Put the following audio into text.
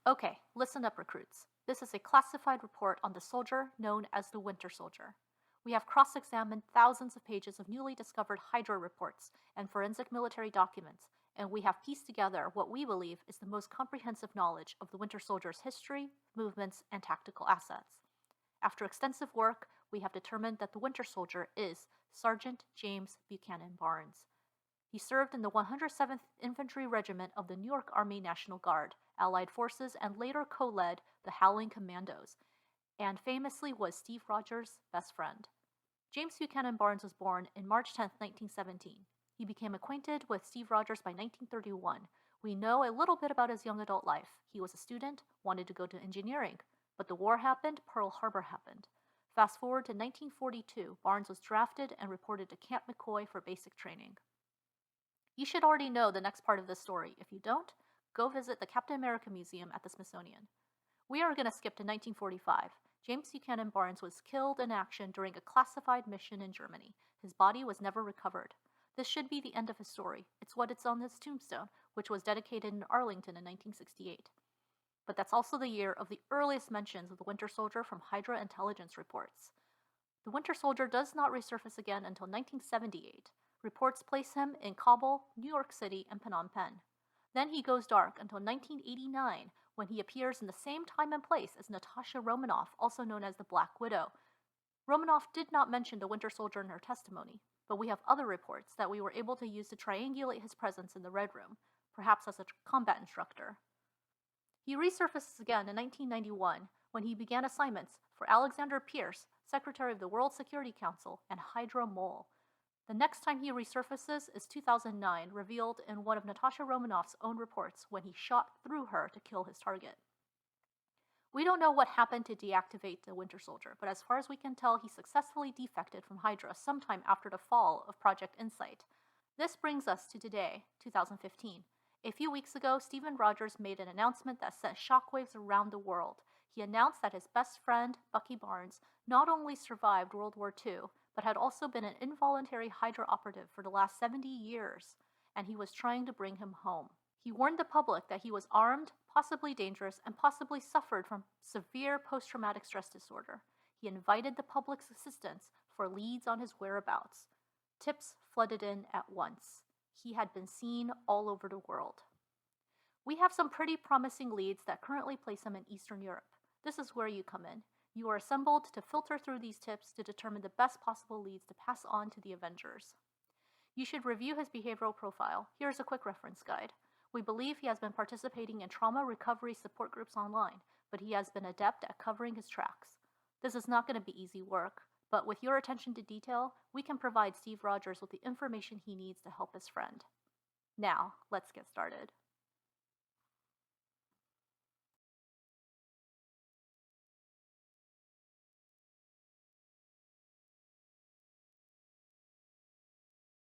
Okay, listen up, recruits. This is a classified report on the soldier known as the Winter Soldier. We have cross examined thousands of pages of newly discovered Hydra reports and forensic military documents, and we have pieced together what we believe is the most comprehensive knowledge of the Winter Soldier's history, movements, and tactical assets. After extensive work, we have determined that the Winter Soldier is Sergeant James Buchanan Barnes. He served in the 107th Infantry Regiment of the New York Army National Guard, Allied Forces, and later co led the Howling Commandos, and famously was Steve Rogers' best friend. James Buchanan Barnes was born in March 10, 1917. He became acquainted with Steve Rogers by 1931. We know a little bit about his young adult life. He was a student, wanted to go to engineering, but the war happened, Pearl Harbor happened. Fast forward to 1942, Barnes was drafted and reported to Camp McCoy for basic training. You should already know the next part of this story. If you don't, go visit the Captain America Museum at the Smithsonian. We are going to skip to 1945. James Buchanan Barnes was killed in action during a classified mission in Germany. His body was never recovered. This should be the end of his story. It's what it's on his tombstone, which was dedicated in Arlington in 1968. But that's also the year of the earliest mentions of the Winter Soldier from Hydra intelligence reports. The Winter Soldier does not resurface again until 1978. Reports place him in Kabul, New York City, and Phnom Penh. Then he goes dark until 1989, when he appears in the same time and place as Natasha Romanoff, also known as the Black Widow. Romanoff did not mention the Winter Soldier in her testimony, but we have other reports that we were able to use to triangulate his presence in the Red Room, perhaps as a combat instructor. He resurfaces again in 1991 when he began assignments for Alexander Pierce, Secretary of the World Security Council, and Hydra Mole. The next time he resurfaces is 2009, revealed in one of Natasha Romanoff's own reports when he shot through her to kill his target. We don't know what happened to deactivate the Winter Soldier, but as far as we can tell, he successfully defected from Hydra sometime after the fall of Project Insight. This brings us to today, 2015. A few weeks ago, Stephen Rogers made an announcement that sent shockwaves around the world. He announced that his best friend, Bucky Barnes, not only survived World War II, but had also been an involuntary Hydra operative for the last 70 years, and he was trying to bring him home. He warned the public that he was armed, possibly dangerous, and possibly suffered from severe post-traumatic stress disorder. He invited the public's assistance for leads on his whereabouts. Tips flooded in at once. He had been seen all over the world. We have some pretty promising leads that currently place him in Eastern Europe. This is where you come in. You are assembled to filter through these tips to determine the best possible leads to pass on to the Avengers. You should review his behavioral profile. Here's a quick reference guide. We believe he has been participating in trauma recovery support groups online, but he has been adept at covering his tracks. This is not going to be easy work, but with your attention to detail, we can provide Steve Rogers with the information he needs to help his friend. Now, let's get started.